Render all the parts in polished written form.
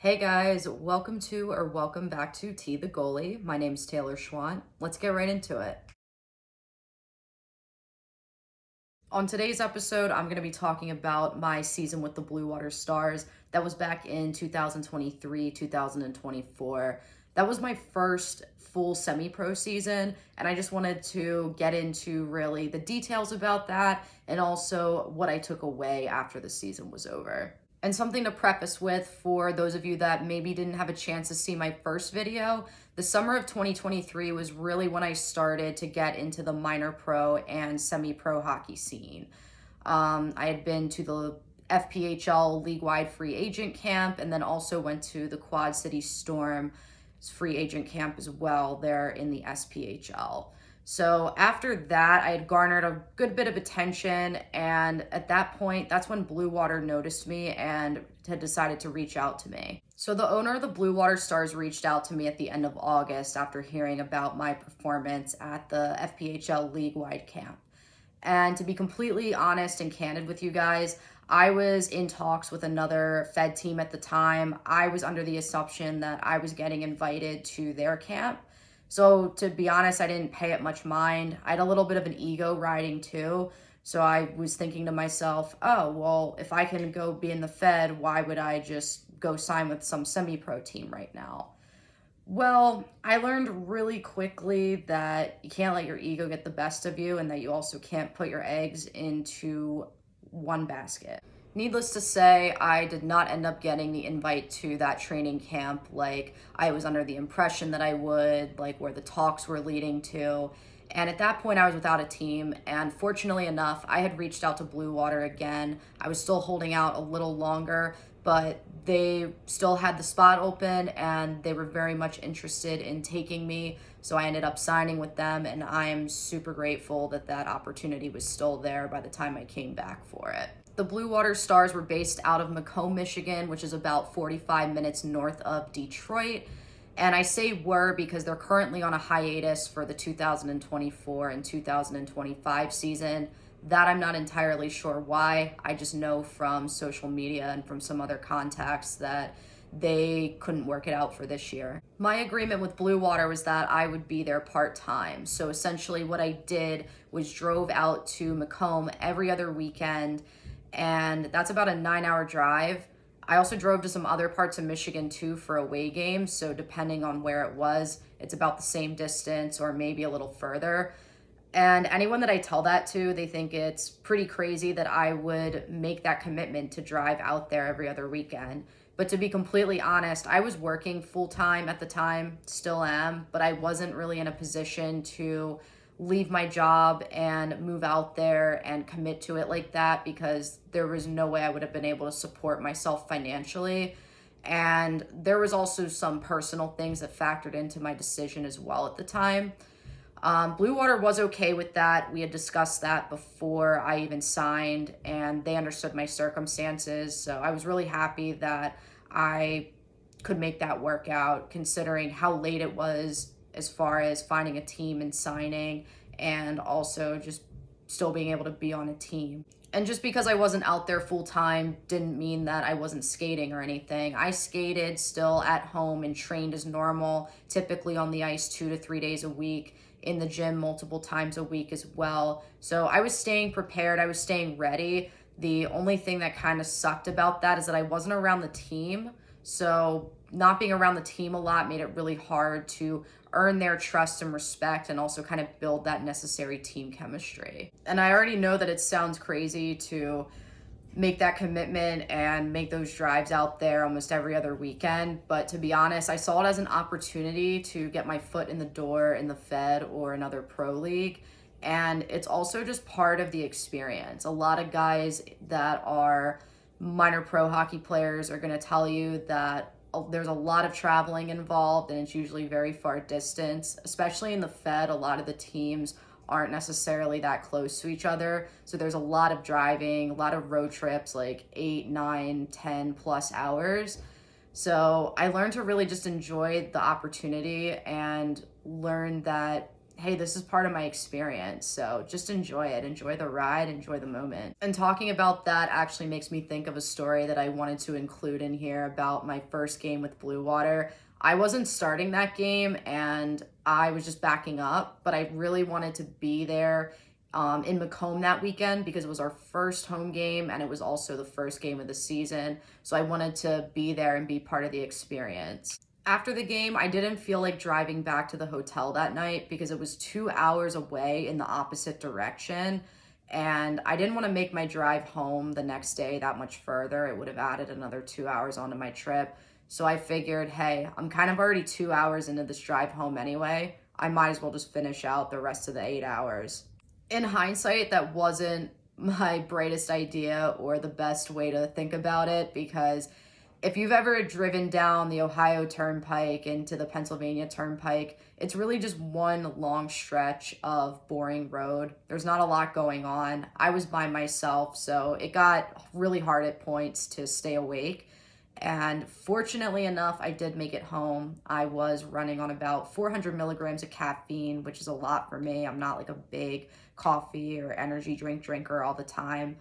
Hey guys, welcome back to T the Goalie. My name's Taylor Schwant. Let's get right into it. On today's episode, I'm going to be talking about my season with the Blue Water Stars. That was back in 2023, 2024. That was my first full semi-pro season, and I just wanted to get into really the details about that and also what I took away after the season was over. And something to preface with for those of you that maybe didn't have a chance to see my first video, the summer of 2023 was really when I started to get into the minor pro and semi-pro hockey scene. I had been to the FPHL league-wide free agent camp and then also went to the Quad City Storm free agent camp as well there in the SPHL. So after that, I had garnered a good bit of attention, and at that point, that's when Blue Water noticed me and had decided to reach out to me. So the owner of the Blue Water Stars reached out to me at the end of August after hearing about my performance at the FPHL league-wide camp. And to be completely honest and candid with you guys, I was in talks with another Fed team at the time. I was under the assumption that I was getting invited to their camp. So to be honest, I didn't pay it much mind. I had a little bit of an ego riding too. So I was thinking to myself, oh, well, if I can go be in the Fed, why would I just go sign with some semi-pro team right now? Well, I learned really quickly that you can't let your ego get the best of you and that you also can't put your eggs into one basket. Needless to say, I did not end up getting the invite to that training camp like I was under the impression that I would, like where the talks were leading to. And at that point, I was without a team. And fortunately enough, I had reached out to Blue Water again. I was still holding out a little longer, but they still had the spot open and they were very much interested in taking me. So I ended up signing with them, and I'm super grateful that that opportunity was still there by the time I came back for it. The Blue Water Stars were based out of Macomb, Michigan, which is about 45 minutes north of Detroit. And I say were because they're currently on a hiatus for the 2024 and 2025 season. That I'm not entirely sure why. I just know from social media and from some other contacts that they couldn't work it out for this year. My agreement with Blue Water was that I would be there part-time. So essentially what I did was drove out to Macomb every other weekend, and that's about a 9-hour drive. I also drove to some other parts of Michigan too for away games, so depending on where it was, it's about the same distance or maybe a little further. And anyone that I tell that to, they think it's pretty crazy that I would make that commitment to drive out there every other weekend. But to be completely honest, I was working full-time at the time, still am, but I wasn't really in a position to leave my job and move out there and commit to it like that because there was no way I would have been able to support myself financially. And there was also some personal things that factored into my decision as well at the time. Blue Water was okay with that. We had discussed that before I even signed, and they understood my circumstances. So I was really happy that I could make that work out, considering how late it was as far as finding a team and signing, and also just still being able to be on a team. And just because I wasn't out there full time didn't mean that I wasn't skating or anything. I skated still at home and trained as normal, typically on the ice 2 to 3 days a week, in the gym multiple times a week as well. So I was staying prepared, I was staying ready. The only thing that kind of sucked about that is that I wasn't around the team. So not being around the team a lot made it really hard to earn their trust and respect and also kind of build that necessary team chemistry. And I already know that it sounds crazy to make that commitment and make those drives out there almost every other weekend. But to be honest, I saw it as an opportunity to get my foot in the door in the Fed or another pro league. And it's also just part of the experience. A lot of guys that are minor pro hockey players are going to tell you that there's a lot of traveling involved and it's usually very far distance, especially in the Fed. A lot of the teams aren't necessarily that close to each other. So there's a lot of driving, a lot of road trips, like 8, 9, 10 plus hours. So I learned to really just enjoy the opportunity and learn that hey, this is part of my experience. So just enjoy it, enjoy the ride, enjoy the moment. And talking about that actually makes me think of a story that I wanted to include in here about my first game with Blue Water. I wasn't starting that game and I was just backing up, but I really wanted to be there in Macomb that weekend because it was our first home game and it was also the first game of the season. So I wanted to be there and be part of the experience. After the game, I didn't feel like driving back to the hotel that night because it was 2 hours away in the opposite direction. And I didn't want to make my drive home the next day that much further. It would have added another 2 hours onto my trip. So I figured, hey, I'm kind of already 2 hours into this drive home anyway. I might as well just finish out the rest of the 8 hours. In hindsight, that wasn't my brightest idea or the best way to think about it, because if you've ever driven down the Ohio Turnpike into the Pennsylvania Turnpike, it's really just one long stretch of boring road. There's not a lot going on. I was by myself, so it got really hard at points to stay awake. And fortunately enough, I did make it home. I was running on about 400 milligrams of caffeine, which is a lot for me. I'm not like a big coffee or energy drink drinker all the time.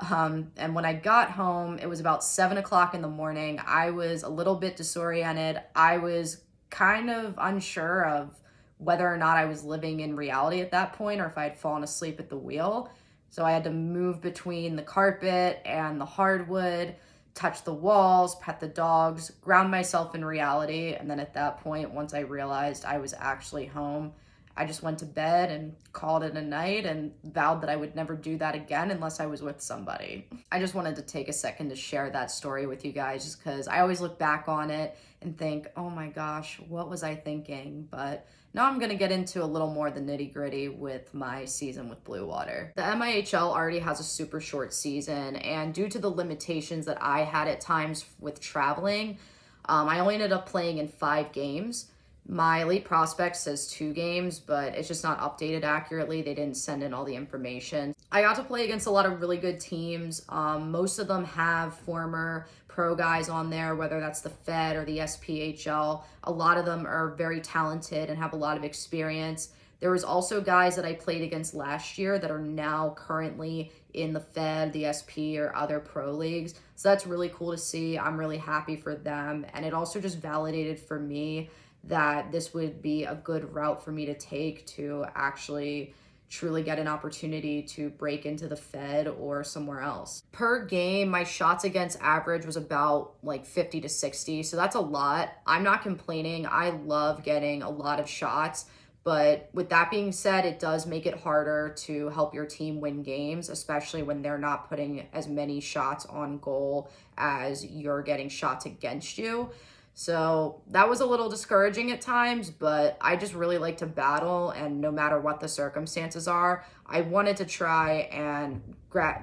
And when I got home, it was about 7 o'clock in the morning. I was a little bit disoriented. I was kind of unsure of whether or not I was living in reality at that point or if I had fallen asleep at the wheel. So I had to move between the carpet and the hardwood, touch the walls, pet the dogs, ground myself in reality. And then at that point, once I realized I was actually home, I just went to bed and called it a night and vowed that I would never do that again unless I was with somebody. I just wanted to take a second to share that story with you guys just because I always look back on it and think, oh my gosh, what was I thinking? But now I'm going to get into a little more of the nitty gritty with my season with Blue Water. The MIHL already has a super short season, and due to the limitations that I had at times with traveling, I only ended up playing in 5 games. My elite prospect says 2 games, but it's just not updated accurately. They didn't send in all the information. I got to play against a lot of really good teams. Most of them have former pro guys on there, whether that's the Fed or the SPHL. A lot of them are very talented and have a lot of experience. There was also guys that I played against last year that are now currently in the Fed, the SP, or other pro leagues. So that's really cool to see. I'm really happy for them. And it also just validated for me that this would be a good route for me to take to actually truly get an opportunity to break into the Fed or somewhere else. Per game, my shots against average was about like 50 to 60. So that's a lot. I'm not complaining. I love getting a lot of shots. But with that being said, it does make it harder to help your team win games, especially when they're not putting as many shots on goal as you're getting shots against you. So that was a little discouraging at times, but I just really like to battle, and no matter what the circumstances are, I wanted to try and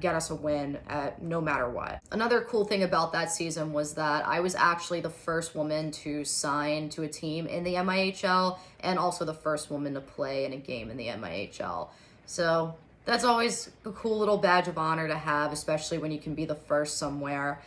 get us a win no matter what. Another cool thing about that season was that I was actually the first woman to sign to a team in the MIHL and also the first woman to play in a game in the MIHL. So that's always a cool little badge of honor to have, especially when you can be the first somewhere.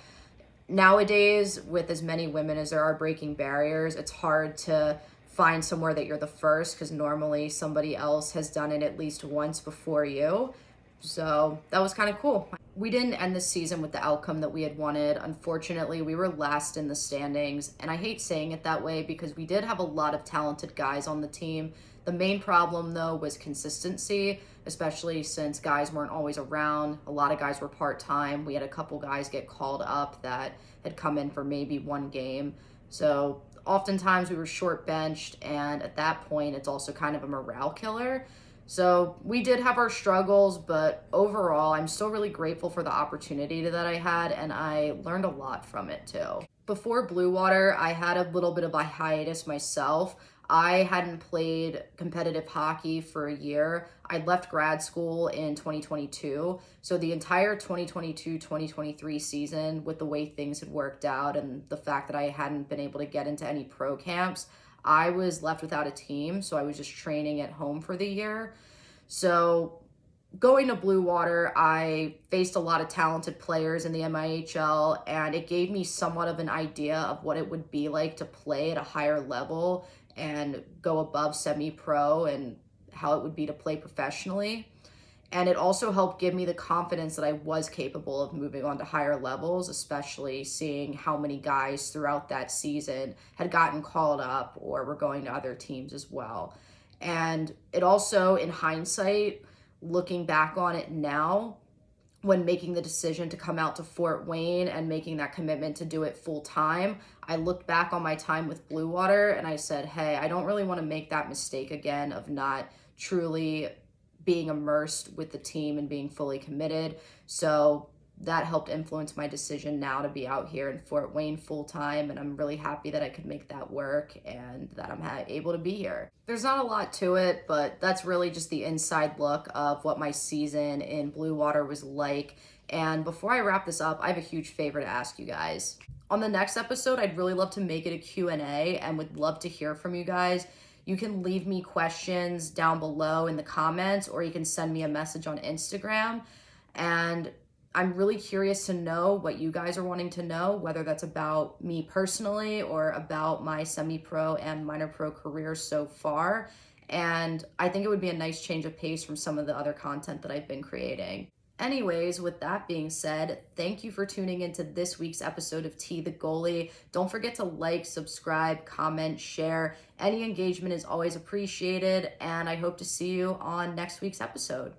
Nowadays, with as many women as there are breaking barriers, it's hard to find somewhere that you're the first because normally somebody else has done it at least once before you. So that was kind of cool. We didn't end the season with the outcome that we had wanted. Unfortunately, we were last in the standings, and I hate saying it that way because we did have a lot of talented guys on the team. The main problem, though, was consistency, especially since guys weren't always around. A lot of guys were part-time. We had a couple guys get called up that had come in for maybe 1 game. So oftentimes we were short-benched, and at that point, it's also kind of a morale killer. So we did have our struggles, but overall, I'm still really grateful for the opportunity that I had, and I learned a lot from it too. Before Blue Water, I had a little bit of a hiatus myself. I hadn't played competitive hockey for a year. I left grad school in 2022. So the entire 2022-2023 season, with the way things had worked out and the fact that I hadn't been able to get into any pro camps, I was left without a team. So I was just training at home for the year. So going to Blue Water, I faced a lot of talented players in the MIHL, and it gave me somewhat of an idea of what it would be like to play at a higher level and go above semi-pro and how it would be to play professionally. And it also helped give me the confidence that I was capable of moving on to higher levels, especially seeing how many guys throughout that season had gotten called up or were going to other teams as well. And it also, in hindsight, looking back on it now, when making the decision to come out to Fort Wayne and making that commitment to do it full time, I looked back on my time with Blue Water and I said, hey, I don't really want to make that mistake again of not truly being immersed with the team and being fully committed. So that helped influence my decision now to be out here in Fort Wayne full time. And I'm really happy that I could make that work and that I'm able to be here. There's not a lot to it, but that's really just the inside look of what my season in Blue Water was like. And before I wrap this up, I have a huge favor to ask you guys. On the next episode, I'd really love to make it a Q&A and would love to hear from you guys. You can leave me questions down below in the comments, or you can send me a message on Instagram. And I'm really curious to know what you guys are wanting to know, whether that's about me personally or about my semi-pro and minor pro career so far. And I think it would be a nice change of pace from some of the other content that I've been creating. Anyways, with that being said, thank you for tuning into this week's episode of T the Goalie. Don't forget to like, subscribe, comment, share. Any engagement is always appreciated, and I hope to see you on next week's episode.